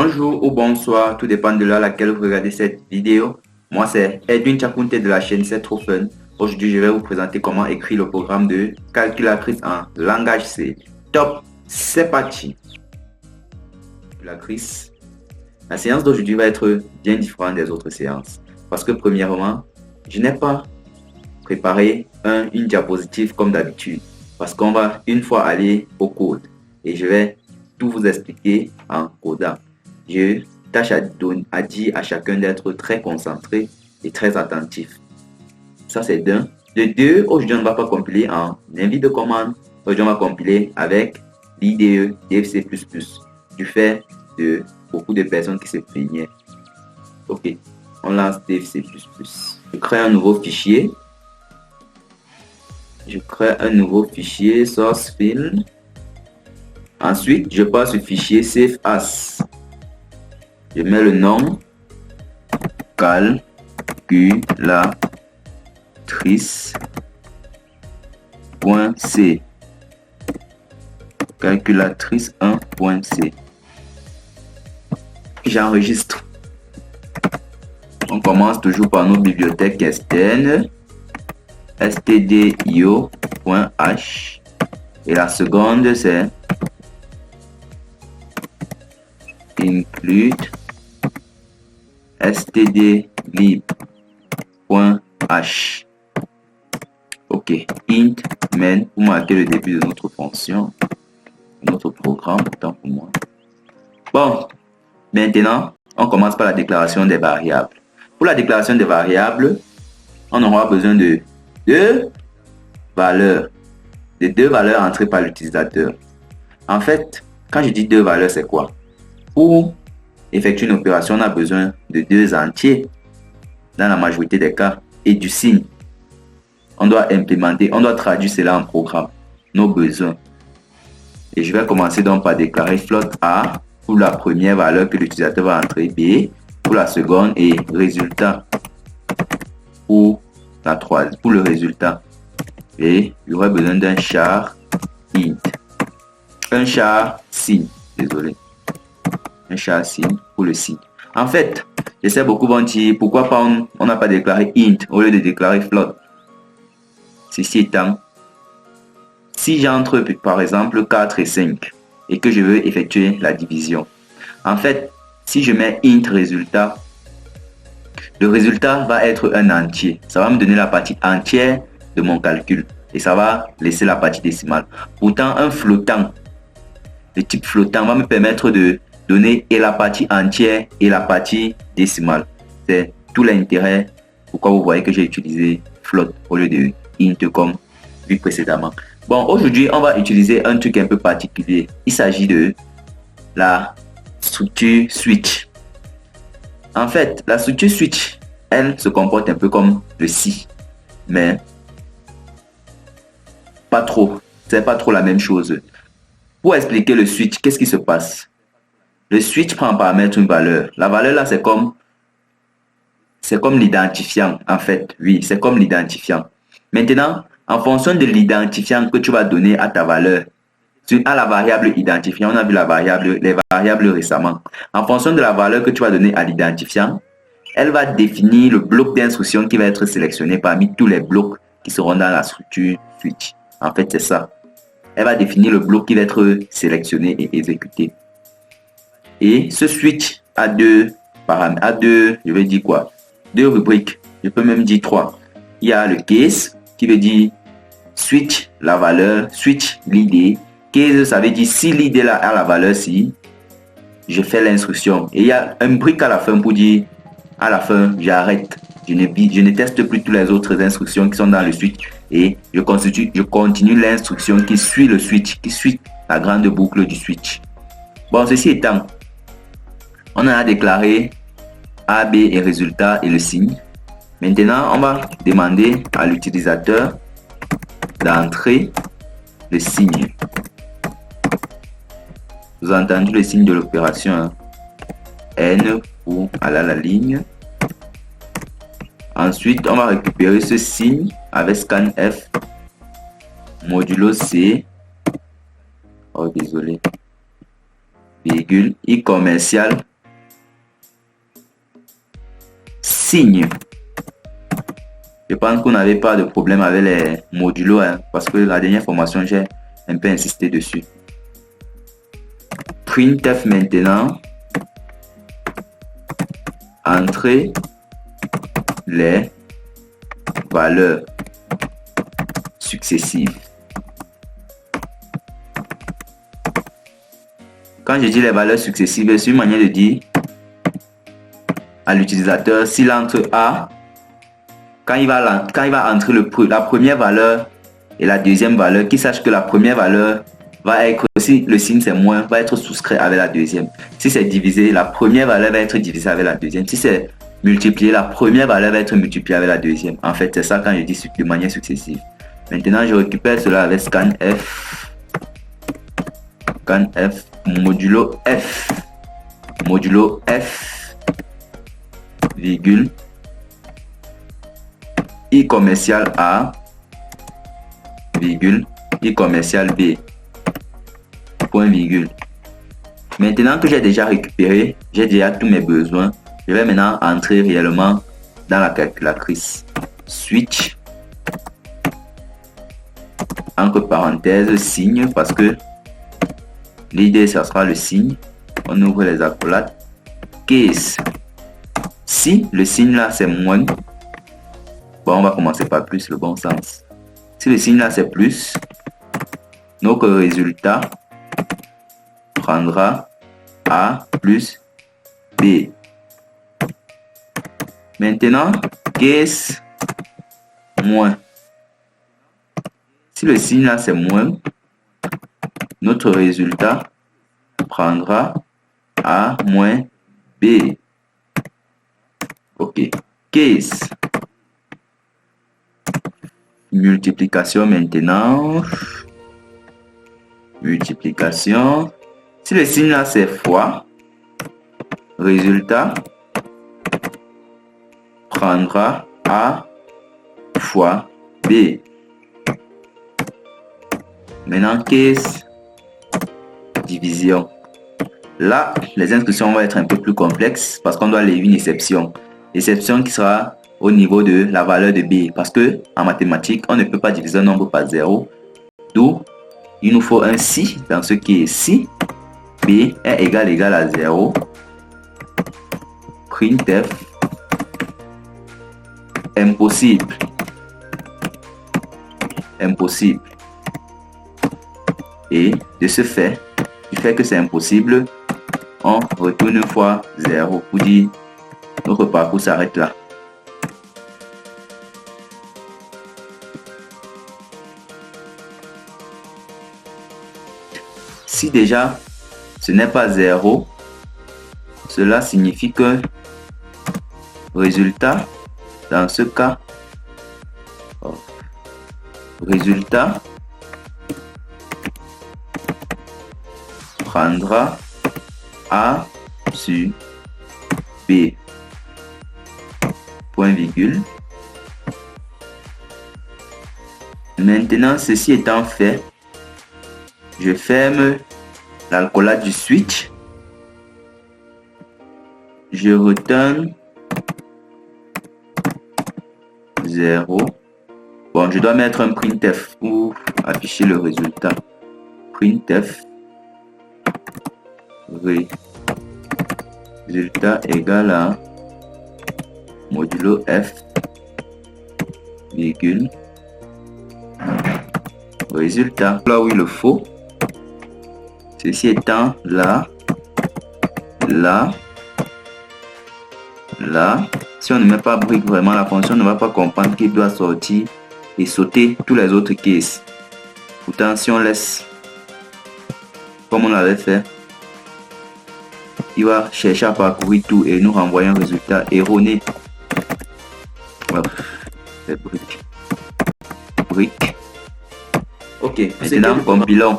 Bonjour ou bonsoir, tout dépend de l'heure à laquelle vous regardez cette vidéo. Moi, c'est Edwin Chakunte de la chaîne C'est trop fun. Aujourd'hui, je vais vous présenter comment écrire le programme de calculatrice en langage C. Top, c'est parti. Calculatrice. La séance d'aujourd'hui va être bien différente des autres séances. Parce que premièrement, je n'ai pas préparé une diapositive comme d'habitude. Parce qu'on va une fois aller au code. Et je vais tout vous expliquer en codant. Je tâche à dire à chacun d'être très concentré et très attentif. Ça, c'est d'un. De deux, aujourd'hui, on ne va pas compiler en invite de commande. Aujourd'hui, on va compiler avec l'IDE DFC++. Du fait de beaucoup de personnes qui se plaignaient. Ok, on lance DFC++. Je crée un nouveau fichier. Je crée un nouveau fichier source file. Ensuite, je passe au fichier save as. Je mets le nom calculatrice.c. Calculatrice 1.c. J'enregistre. On commence toujours par nos bibliothèques externes. stdio.h. Et la seconde, c'est include stdlib.h. Ok, int main pour marquer le début de notre fonction, notre programme, autant pour moi. Bon, maintenant, on commence par la déclaration des variables. Pour la déclaration des variables, on aura besoin de deux valeurs entrées par l'utilisateur. En fait, quand je dis deux valeurs, c'est quoi? Pour effectuer une opération, on a besoin de deux entiers dans la majorité des cas et du signe. On doit traduire cela en programme, nos besoins. Et je vais commencer donc par déclarer float A pour la première valeur que l'utilisateur va entrer, B pour la seconde et résultat pour la troisième, pour le résultat. Et il y aurait besoin d'un char int, un char signe, désolé. Un char signe pour le signe. En fait, je sais beaucoup vont dire pourquoi pas on n'a pas déclaré int au lieu de déclarer float. Ceci étant, si j'entre par exemple 4 et 5 et que je veux effectuer la division, en fait, si je mets int résultat, le résultat va être un entier. Ça va me donner la partie entière de mon calcul et ça va laisser la partie décimale. Pourtant, un flottant, le type flottant va me permettre de donner et la partie entière et la partie décimale. C'est tout l'intérêt pourquoi vous voyez que j'ai utilisé float au lieu de int comme vu précédemment. Bon, aujourd'hui, on va utiliser un truc un peu particulier. Il s'agit de la structure switch. En fait, la structure switch, elle se comporte un peu comme le si, mais pas trop. C'est pas trop la même chose. Pour expliquer le switch, qu'est-ce qui se passe? Le switch prend en paramètre une valeur. La valeur là, c'est comme l'identifiant, en fait. Oui, c'est comme l'identifiant. Maintenant, en fonction de l'identifiant que tu vas donner à ta valeur, à la variable identifiant, on a vu les variables récemment. En fonction de la valeur que tu vas donner à l'identifiant, elle va définir le bloc d'instruction qui va être sélectionné parmi tous les blocs qui seront dans la structure switch. En fait, c'est ça. Elle va définir le bloc qui va être sélectionné et exécuté. Et ce switch a deux paramètres, je vais dire quoi? Deux rubriques. Je peux même dire trois. Il y a le case qui veut dire switch la valeur, switch l'id. Case, ça veut dire si l'id là a la valeur si, je fais l'instruction. Et il y a un brique à la fin pour dire à la fin, j'arrête. Je ne teste plus toutes les autres instructions qui sont dans le switch et je continue l'instruction qui suit le switch, qui suit la grande boucle du switch. Bon, ceci étant, on a déclaré A, B et résultat et le signe. Maintenant, on va demander à l'utilisateur d'entrer le signe. Vous avez entendu le signe de l'opération, hein? N pour aller à la ligne. Ensuite, on va récupérer ce signe avec scanf modulo C. Oh, désolé. Virgule, i commercial signe. Je pense qu'on n'avait pas de problème avec les modulos, hein, parce que la dernière formation, j'ai un peu insisté dessus. Printf maintenant. Entrer les valeurs successives. Quand je dis les valeurs successives, c'est une manière de dire à l'utilisateur s'il entre A, quand il va entrer la première valeur et la deuxième valeur, qu'il sache que la première valeur va être, si le signe c'est moins, va être souscrit avec la deuxième. Si c'est divisé, la première valeur va être divisée avec la deuxième. Si c'est multiplié, la première valeur va être multipliée avec la deuxième. En fait, c'est ça quand je dis de manière successive. Maintenant, je récupère cela avec scanf. Scanf modulo F. Modulo F, virgule, I commercial A, virgule, I commercial B. Point virgule. Maintenant que j'ai déjà récupéré, j'ai déjà tous mes besoins, je vais maintenant entrer réellement dans la calculatrice. Switch, entre parenthèses, signe, parce que l'idée, ça sera le signe. On ouvre les accolades. Case. Si le signe là, c'est moins, bon, on va commencer par plus, le bon sens. Si le signe là, c'est plus, notre résultat prendra A plus B. Maintenant, case moins. Si le signe là c'est moins, notre résultat prendra A moins B. Ok. Case. Multiplication maintenant. Multiplication. Si le signe là c'est fois, résultat prendra A fois B. Maintenant, case division. Là, les instructions vont être un peu plus complexes parce qu'on doit lever une exception. Exception qui sera au niveau de la valeur de B. Parce que en mathématiques, on ne peut pas diviser un nombre par 0. D'où il nous faut un si dans ce qui est si B est égal à 0. Printf impossible. Impossible. Et de ce fait, du fait que c'est impossible, on retourne une fois 0 pour dire notre parcours s'arrête là. Si déjà ce n'est pas 0, cela signifie que résultat, dans ce cas, résultat prendra A sur B. Point virgule. Maintenant, ceci étant fait, je ferme l'accolade du switch. Je retourne 0. Bon, je dois mettre un printf pour afficher le résultat. Printf résultat égal à modulo F virgule résultat. Là où il le faut. Ceci étant là, là, là. Si on ne met pas brique, vraiment la fonction ne va pas comprendre qu'il doit sortir et sauter tous les autres cases. Pourtant, si on laisse comme on l'avait fait, il va chercher à parcourir tout et nous renvoyer un résultat erroné. Voilà. C'est brique. Brique. Ok, maintenant compilons.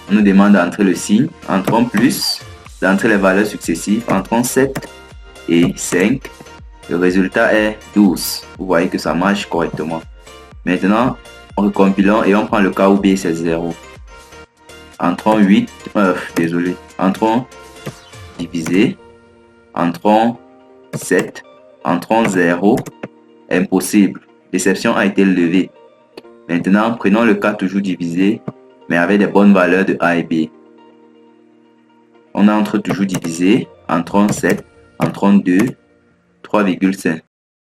On nous demande d'entrer le signe, entrons plus, d'entrer les valeurs successives, entrons 7 et 5. Le résultat est 12. Vous voyez que ça marche correctement. Maintenant, on recompilons et on prend le cas où B c'est 0. Entrons 8, désolé, entrons divisé. Entrons 7. Entrons 0. Impossible. L'exception a été levée. Maintenant, prenons le cas toujours divisé, mais avec des bonnes valeurs de A et B. On entre toujours divisé. Entrons 7. Entrons 2. 3,5.